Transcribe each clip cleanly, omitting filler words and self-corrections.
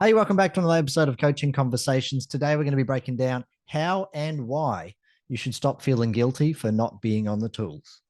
Hey, welcome back to another episode of Coaching Conversations. Today, we're going to be breaking down how and why you should stop feeling guilty for not being on the tools.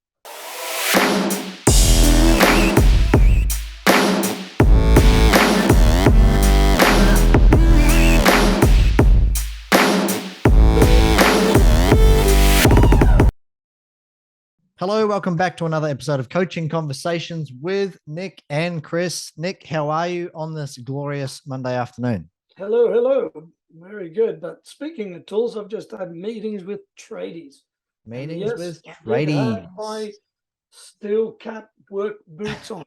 Hello, welcome back to another episode of Coaching Conversations with Nick and Chris. Nick, how are you on this glorious Monday afternoon? Hello. Very good. But speaking of tools, I've just had meetings with tradies. Meetings And yes, with I did have tradies. my steel cap work boots on.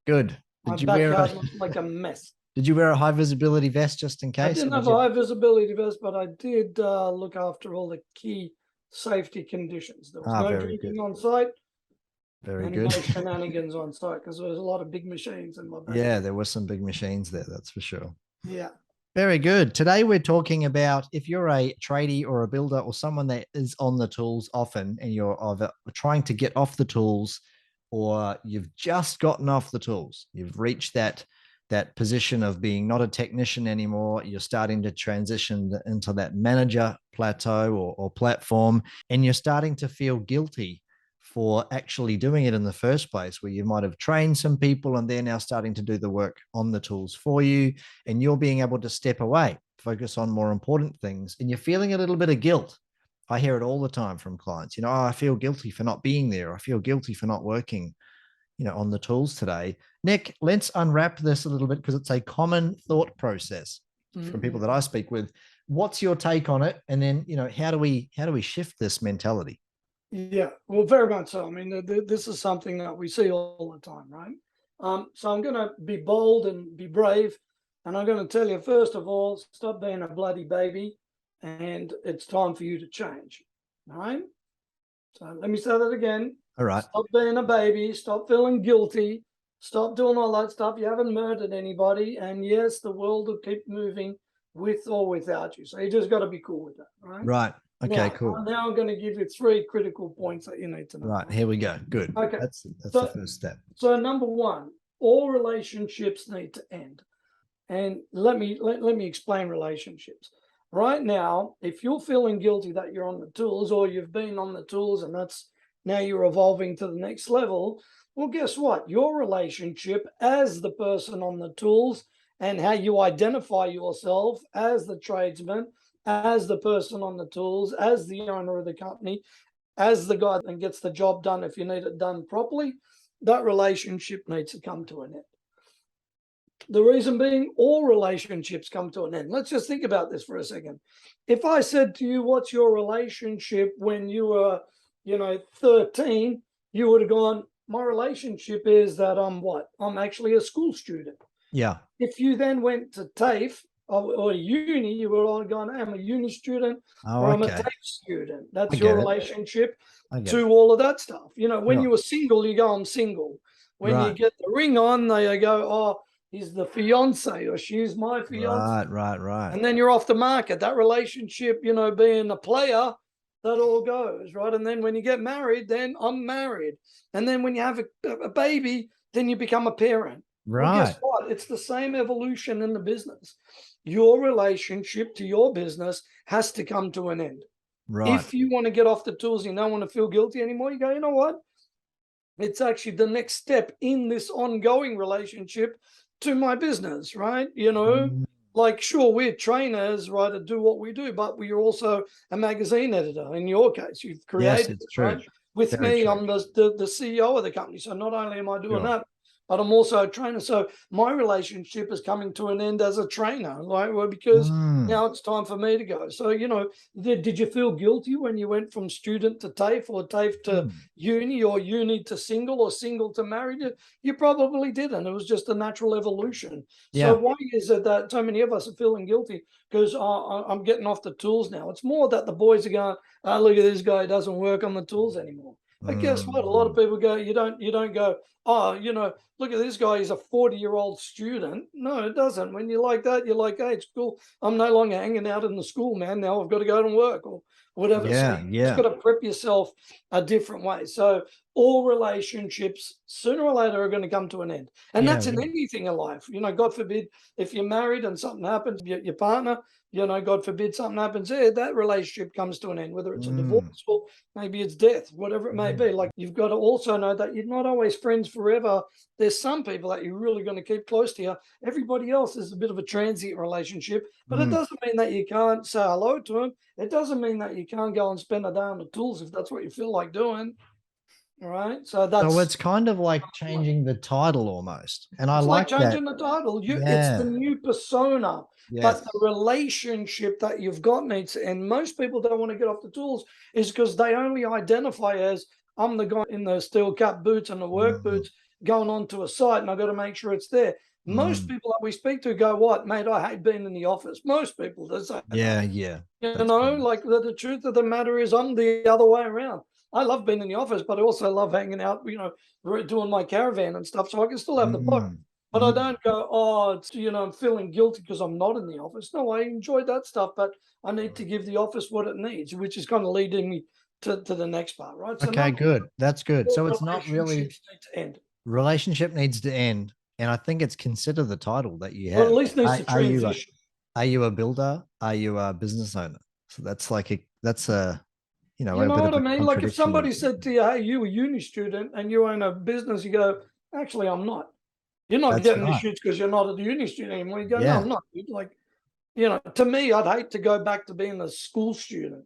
Good. My Did you wear backyard looked like a mess. Did you wear a high visibility vest just in case? I didn't have a high visibility vest, but I did look after all the key safety conditions. There was no drinking on site. Very and good. No shenanigans on site because there was a lot of big machines in my backyard. Yeah, there were some big machines there, that's for sure. Yeah. Very good. Today we're talking about if you're a tradie or a builder or someone that is on the tools often and you're trying to get off the tools, or you've just gotten off the tools, you've reached that position of being not a technician anymore, you're starting to transition into that manager plateau or platform, and you're starting to feel guilty for actually doing it in the first place, where you might have trained some people and they're now starting to do the work on the tools for you, and you're being able to step away, focus on more important things, and you're feeling a little bit of guilt. I hear it all the time from clients, oh, I feel guilty for not being there. I feel guilty for not working, on the tools today. Nick, let's unwrap this a little bit because it's a common thought process from people that I speak with. What's your take on it? And then, how do we shift this mentality? Yeah, well, very much so. I mean, this is something that we see all the time, right? So I'm going to be bold and be brave. And I'm going to tell you, first of all, stop being a bloody baby. And it's time for you to change. All right? So let me say that again. All right. Stop being a baby. Stop feeling guilty. Stop doing all that stuff. You haven't murdered anybody. And yes, the world will keep moving with or without you. So you just got to be cool with that, right? Right. Okay, cool. Now I'm going to give you 3 critical points that you need to know. Right, here we go. Good. Okay. That's the first step. So number 1, all relationships need to end. And let me explain relationships. Right now, if you're feeling guilty that you're on the tools, or you've been on the tools and that's now you're evolving to the next level, well, guess what? Your relationship as the person on the tools and how you identify yourself as the tradesman, as the person on the tools, as the owner of the company, as the guy that gets the job done if you need it done properly, that relationship needs to come to an end. The reason being, all relationships come to an end. Let's just think about this for a second. If I said to you, what's your relationship when you were, 13, you would have gone, my relationship is that I'm actually a school student. Yeah. If you then went to TAFE or uni, you were all going, I'm a uni student or I'm a TAFE student. That's your relationship to all of that stuff. When you were single, you go, I'm single. When you get the ring on, they go, oh, he's the fiance or she's my fiance. Right. And then you're off the market. That relationship, being a player, that all goes, right? And then when you get married, then I'm married. And then when you have a baby, then you become a parent. Right. Well, guess what? It's the same evolution in the business. Your relationship to your business has to come to an end. Right. If you want to get off the tools, you don't want to feel guilty anymore, you go, you know what? It's actually the next step in this ongoing relationship to my business, right? Like, sure, we're trainers, right, to do what we do, but we're also a magazine editor. In your case, you've created it, right? With me, I'm the CEO of the company. So not only am I doing that, but I'm also a trainer. So my relationship is coming to an end as a trainer, right? Well, because now it's time for me to go. So, did you feel guilty when you went from student to TAFE or TAFE to uni or uni to single or single to married? You probably didn't. It was just a natural evolution. Yeah. So why is it that so many of us are feeling guilty because I'm getting off the tools now? It's more that the boys are going, oh, look at this guy, doesn't work on the tools anymore. But guess what? A lot of people go, you don't go, oh, look at this guy, he's a 40-year-old student. No, it doesn't. When you're like that, you're like, hey, it's cool. I'm no longer hanging out in the school, man. Now I've got to go to work or whatever. So Yeah, you just yeah, got to prep yourself a different way. So all relationships, sooner or later, are going to come to an end. And yeah, that's in anything in life. God forbid, if you're married and something happens, your partner, God forbid something happens there, that relationship comes to an end, whether it's a divorce mm, or maybe it's death, whatever it may be. Like, you've got to also know that you're not always friends forever. There's some people that you're really going to keep close to you. Everybody else is a bit of a transient relationship, but it mm. doesn't mean that you can't say hello to them. It doesn't mean that you can't go and spend a day on the tools if that's what you feel like doing. All right. So So that's it's kind of like changing the title almost. And I It's like like that. changing the title. It's the Yeah. new persona, but the Yes. relationship that you've got needs. And most people don't want to get off the tools is because they only identify as, I'm the guy in the steel cap boots and the work Mm, boots going onto a site, and I've got to make sure it's there. Most mm. people that we speak to go, "What, mate? I hate being in the office." Most people do say that. Yeah, yeah. That's Like, the truth of the matter is, I'm the other way around. I love being in the office, but I also love hanging out, doing my caravan and stuff. So I can still have the book, mm, but I mm. don't go, oh, I'm feeling guilty because I'm not in the office. No, I enjoy that stuff, but I need to give the office what it needs, which is kind of leading me to the next part, right? So Okay, number good. That's good. one, So it's not really relationships need to end, relationship needs to end. And I think it's consider the title that you or at have. least needs to Are transition. are you a builder? Are you a business owner? So that's a You a know bit what of I a mean? Like, if contradiction. somebody said to you, hey, you a uni student and you own a business, you go, actually, I'm not. You're not That's getting the right. shoots because you're not a uni student anymore. You go, no, Yeah. I'm not, dude. Like, to me, I'd hate to go back to being a school student.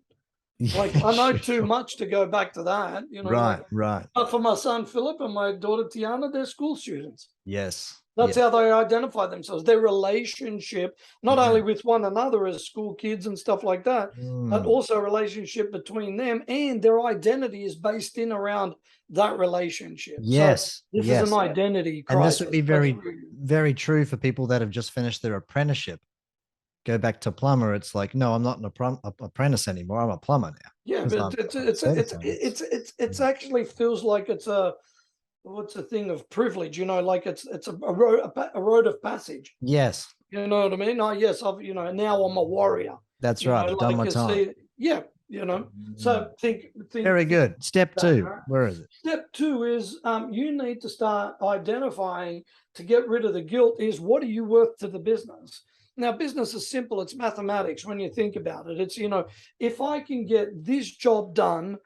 Like, I know too Sure. much to go back to that. Right, Like, right. but for my son Philip and my daughter Tiana, they're school students. Yes. That's Yeah. how they identify themselves. Their relationship, not Yeah. only with one another as school kids and stuff like that, but Mm. also a relationship between them, and their identity is based in around that relationship. So Yes. this is an Yes. identity And this would crisis. be That's very, very true for people that have just finished their apprenticeship. Go back to plumber. It's like, no, I'm not an apprentice anymore. I'm a plumber now yeah, because but I'm certified. it's actually feels like it's a what's a thing of privilege, like it's a road of passage. Yes, You know what I mean? Oh, yes, now I'm a warrior. that's right. I've done Like my you time. see, yeah, Mm. So think Very good. Step that. two. Right? Where is it? Step two is you need to start identifying to get rid of the guilt. Is what are you worth to the business? Now, business is simple. It's mathematics when you think about it. It's if I can get this job done,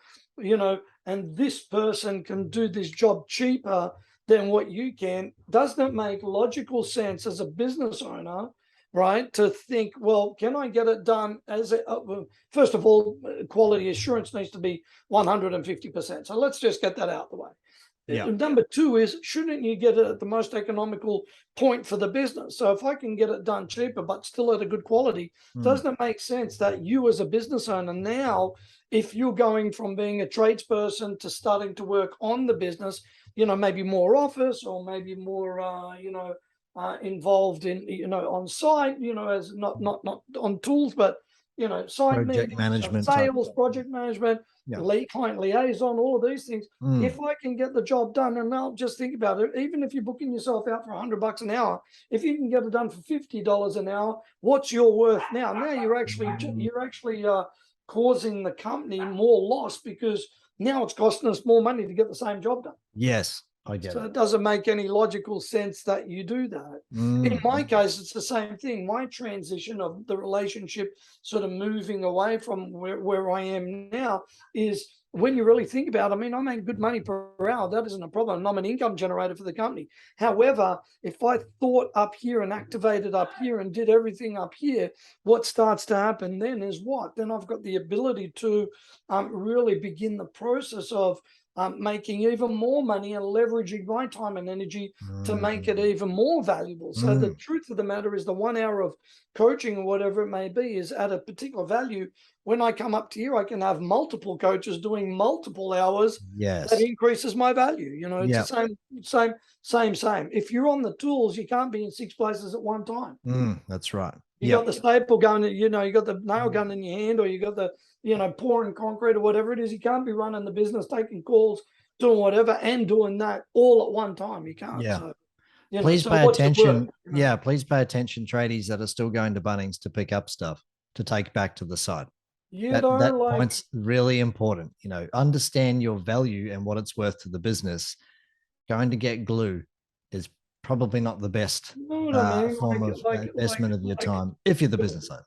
and this person can do this job cheaper than what you can, doesn't it make logical sense as a business owner, right, to think, well, can I get it done first of all, quality assurance needs to be 150%. So let's just get that out the way. Yeah. Number two is, shouldn't you get it at the most economical point for the business? So if I can get it done cheaper, but still at a good quality, Mm. doesn't it make sense that you as a business owner now, if you're going from being a tradesperson to starting to work on the business, maybe more office or maybe more, involved in, on site, as not on tools, but site Project maintenance, management type sales, stuff. project management, Yeah. client liaison, all of these things. Mm. If I can get the job done, and now just think about it, even if you're booking yourself out for $100 an hour, if you can get it done for $50 an hour, what's your worth now? Now you're actually causing the company more loss because now it's costing us more money to get the same job done. Yes, I get So it. it doesn't make any logical sense that you do that. In Mm. my case, it's the same thing. My transition of the relationship sort of moving away from where I am now is, when you really think about it, I mean, I make good money per hour. That isn't a problem. I'm an income generator for the company. However, if I thought up here and activated up here and did everything up here, what starts to happen then is what? Then I've got the ability to really begin the process of making even more money and leveraging my time and energy to make it Mm. even more valuable. So the Mm. truth of the matter is, the 1 hour of coaching or whatever it may be is at a particular value. When I come up to you, I can have multiple coaches doing multiple hours. That Yes. increases my value. It's the Yeah. same. If you're on the tools, you can't be in 6 places at one time. Mm. That's right. You Yeah. got the staple gun, you got the nail gun in your hand, or you got the, pouring concrete or whatever it is. You can't be running the business, taking calls, doing whatever and doing that all at one time. You can't. Yeah. So, Please so pay what's the word? attention. Yeah, please pay attention, tradies that are still going to Bunnings to pick up stuff to take back to the site. That Like, point's really important. Understand your value and what it's worth to the business. Going to get glue is probably not the best you know what I mean? form of investment of your time if you're the business owner.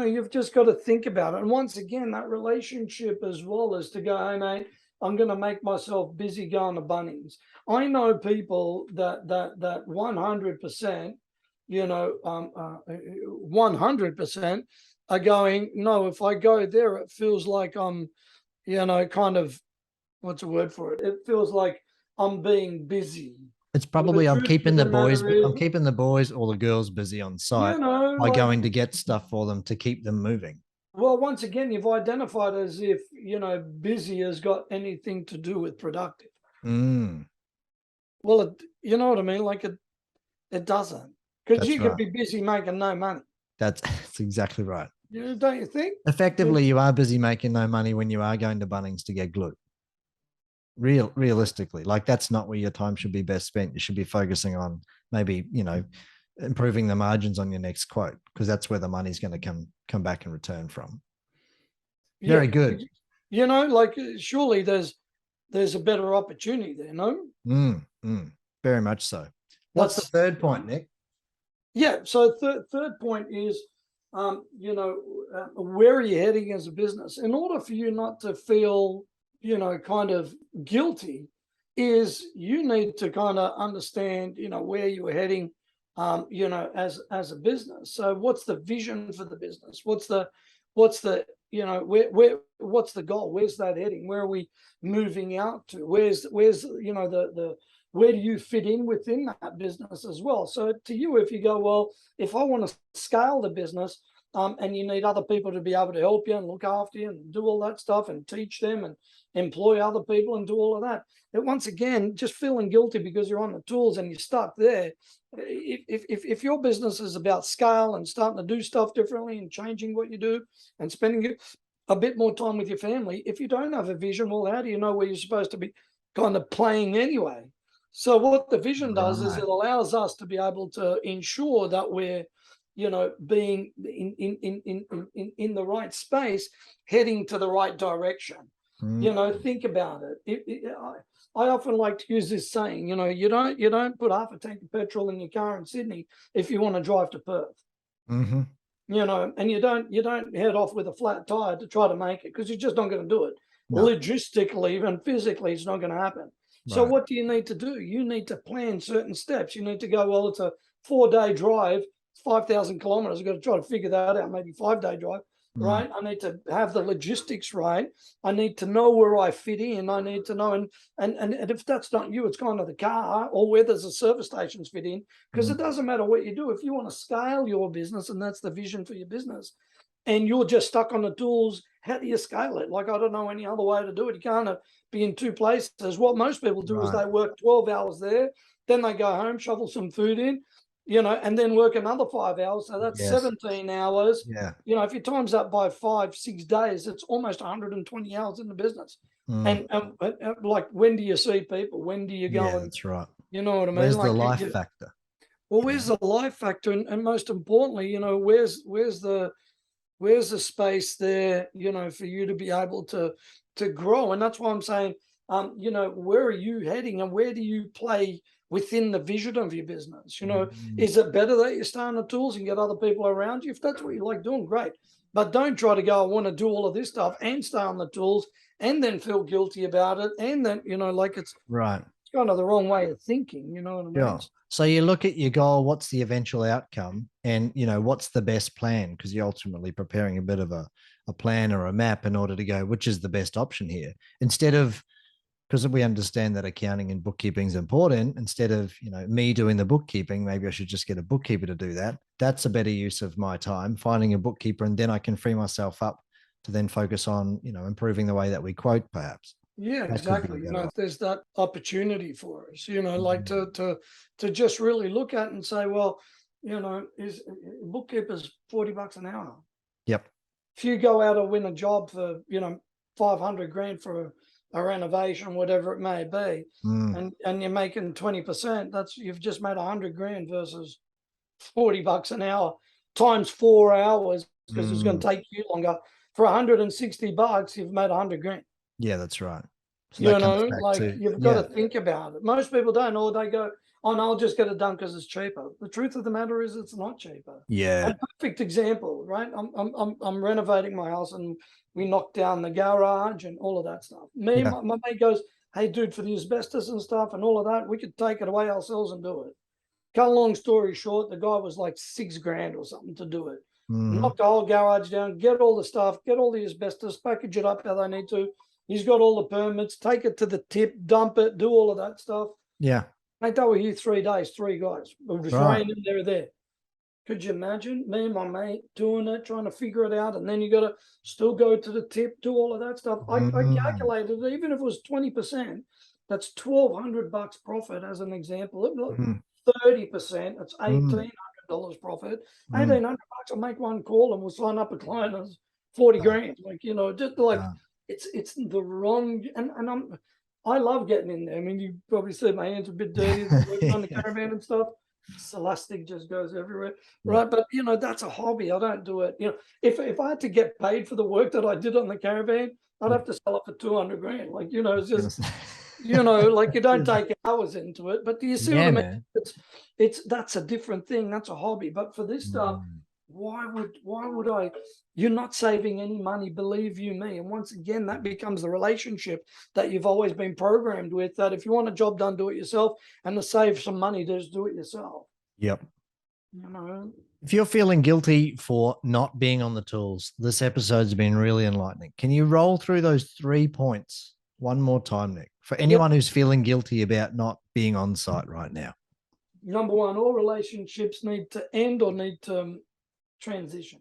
You've just got to think about it. And once again, that relationship as well is to go, hey, mate, I'm going to make myself busy going to Bunnings. I know people that 100%, 100% are going, no, if I go there, it feels like I'm, kind of, what's the word for it? It feels like I'm being busy. It's Well, the probably I'm truth keeping of the the boys, matter is, I'm keeping the boys or the girls busy on site by like, going to get stuff for them to keep them moving. well, once again, you've identified as if, busy has got anything to do with productive. Mm, Well, you know what I mean? Like it doesn't. Because that's you could right. be busy making no money. That's exactly right. Don't you think? Effectively, you are busy making no money when you are going to Bunnings to get glue. Realistically, like that's not where your time should be best spent. You should be focusing on maybe, improving the margins on your next quote, because that's where the money's going to come back and return from. Yeah. Very good. Like surely there's a better opportunity there, no? Very much so. What's the That's third point, Nick? Yeah. So third point is, where are you heading as a business? In order for you not to feel, kind of guilty, is you need to kind of understand, where you're heading, as a business. So what's the vision for the business? What's the what's the goal? Where's that heading? Where are we moving out to? Where's the where do you fit in within that business as well? So to you, if you go, well, if I want to scale the business, and you need other people to be able to help you and look after you and do all that stuff and teach them and employ other people and do all of that. But once again, just feeling guilty because you're on the tools and you're stuck there. If your business is about scale and starting to do stuff differently and changing what you do and spending a bit more time with your family, if you don't have a vision, well, how do you know where you're supposed to be kind of playing anyway? So what the vision does is Right. it allows us to be able to ensure that we're, being in the right space, heading to the right direction. Think about it. I often like to use this saying, you don't put half a tank of petrol in your car in Sydney if you want to drive to Perth. Mm-hmm. And you don't head off with a flat tire to try to make it because you're just not going to do it. No. Logistically and physically, it's not going to happen. So Right. what do you need to do? You need to plan certain steps. You need to go, well, it's a 4-day drive, 5,000 kilometers. I've got to try to figure that out, maybe 5-day drive, right? I need to have the logistics right. I need to know where I fit in. I need to know, and if that's not you, it's kind of the car or where there's a service stations fit in, because it doesn't matter what you do. If you want to scale your business and that's the vision for your business, and you're just stuck on the tools, how do you scale it? Like, I don't know any other way to do it. You can't be in two places. What most people do is they work 12 hours there, then they go home, shovel some food in, and then work another 5 hours. So that's 17 hours. Yeah. If you times that by 5-6 days, it's almost 120 hours in the business. And like, when do you see people? When do you go? Yeah, And that's right. you know what I mean? Where's the Like, life factor? well, where's the life factor? And most importantly, where's the space there, for you to be able to grow? And that's why I'm saying, where are you heading and where do you play within the vision of your business? Is it better that you stay on the tools and get other people around you? If that's what you like doing, great. But don't try to go, I want to do all of this stuff and stay on the tools and then feel guilty about it. And then, like it's Right. kind of the wrong way of thinking, you know what I mean? Yeah. So you look at your goal, what's the eventual outcome, and what's the best plan? Because you're ultimately preparing a bit of a plan or a map in order to go, which is the best option here. Instead of, because we understand that accounting and bookkeeping is important, instead of me doing the bookkeeping, maybe I should just get a bookkeeper to do that. That's a better use of my time, finding a bookkeeper, and then I can free myself up to then focus on improving the way that we quote, perhaps. Yeah, That could be a exactly. better option. There's that opportunity for us, like to just really look at and say, well, is bookkeeper's $40 an hour. Yep. If you go out and win a job for, 500 grand for a renovation, whatever it may be, Mm. and you're making 20%, you've just made 100 grand versus $40 an hour times 4 hours, because it's going Mm. to take you longer. For $160, you've made 100 grand. Yeah, that's right. So that You comes know, back like, to, you've got yeah, to think about it. Most people don't, or they go, "Oh no, I'll just get it done because it's cheaper." The truth of the matter is, it's not cheaper. A yeah, perfect example, right? I'm renovating my house, and we knocked down the garage and all of that stuff. yeah. My mate goes, "Hey, dude, for the asbestos and stuff and all of that, we could take it away ourselves and do it." Cut a long story short, the guy was like 6 grand or something to do it. Mm-hmm. Knock the whole garage down, get all the stuff, get all the asbestos, package it up how they need to. He's got all the permits, take it to the tip, dump it, do all of that stuff. Yeah, Mate, they were here 3 days, 3 guys. It was right. raining, they were there. Could you imagine me and my mate doing it, trying to figure it out, and then you got to still go to the tip, do all of that stuff? I Mm. calculated, even if it was 20%, that's $1,200 profit as an example. Look, Mm. 30%, that's Mm. $1,800 profit. Mm. $1,800, I'll make one call and we'll sign up a client as 40 Yeah. grand. Like, just like, Yeah. it's the wrong, and I love getting in there. I mean, you probably see my hands are a bit dirty, working on the caravan and stuff. Elastic just goes everywhere, Yeah. right? But that's a hobby. I don't do it. If I had to get paid for the work that I did on the caravan, I'd Yeah. have to sell it for 200 grand. Like, it's just, Goodness. like, you don't take hours into it. But do you see what Yeah, I mean? man. It's that's a different thing. That's a hobby. But for this stuff, Mm. why would I? You're not saving any money, believe you me. And once again, that becomes the relationship that you've always been programmed with. That if you want a job done, do it yourself, and to save some money, just do it yourself. Yep. You know. If you're feeling guilty for not being on the tools, this episode's been really enlightening. Can you roll through those 3 points one more time, Nick, for Yep. anyone who's feeling guilty about not being on site right now? Number one, all relationships need to end or need to transition.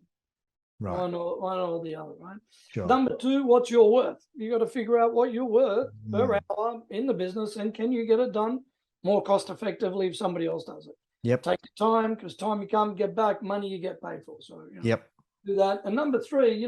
Right. One or the other, right? Sure. Number two, what's your worth? You got to figure out what you're worth per Mm. hour in the business, and can you get it done more cost effectively if somebody else does it? Yep. Take your time, because time you can't get back, money you get paid for. So Yep. do that. And number three,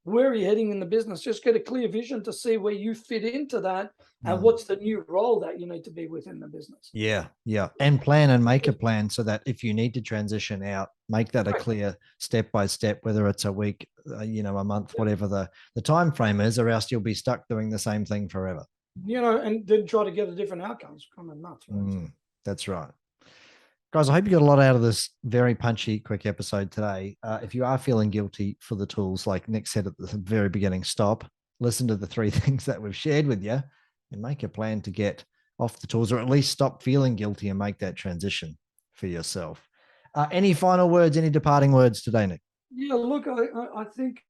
where are you heading in the business? Just get a clear vision to see where you fit into that, and Mm. what's the new role that you need to be within the business. Yeah, yeah. And plan and make a plan so that if you need to transition out, make that a Right. clear step by step, whether it's a week, a month, whatever the time frame is, or else you'll be stuck doing the same thing forever. And then try to get a different outcome. It's kind of nuts, right? That's right. Guys, I hope you got a lot out of this very punchy, quick episode today. If you are feeling guilty for the tools, like Nick said at the very beginning, stop, listen to the 3 things that we've shared with you, and make a plan to get off the tools, or at least stop feeling guilty and make that transition for yourself. Any final words, any departing words today, Nick? Yeah, look, I think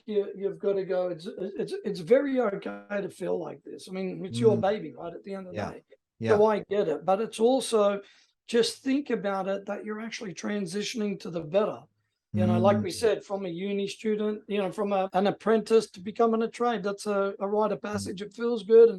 you've got to go. It's very okay to feel like this. I mean, it's your Mm, baby, right? At the end of the yeah, day, yeah. so I get it, but it's also, just think about it, that you're actually transitioning to the better. Like Mm, we said, from a uni student, from an apprentice to becoming a trade. That's a rite of passage. It feels good,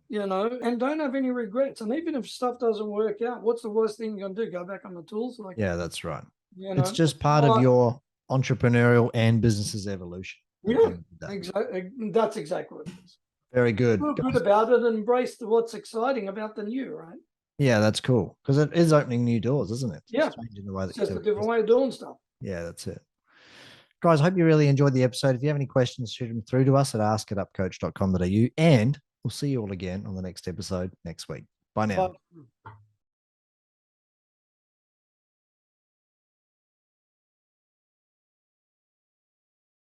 and don't have any regrets. And even if stuff doesn't work out, what's the worst thing you're gonna do? Go back on the tools, like yeah, that's right. you It's know. just part of your entrepreneurial and business's evolution at the Yeah, end of the day. exactly. That's exactly what it is. Very good. Feel good Guys, about it and embrace what's exciting about the new, right? yeah, that's cool because it is opening new doors, isn't it? It's Yeah, changing the way it's that you just do a it. different way of doing stuff. Yeah, that's it. Guys, I hope you really enjoyed the episode. If you have any questions, shoot them through to us at ask@upcoach.com.au. And we'll see you all again on the next episode next week. Bye now. But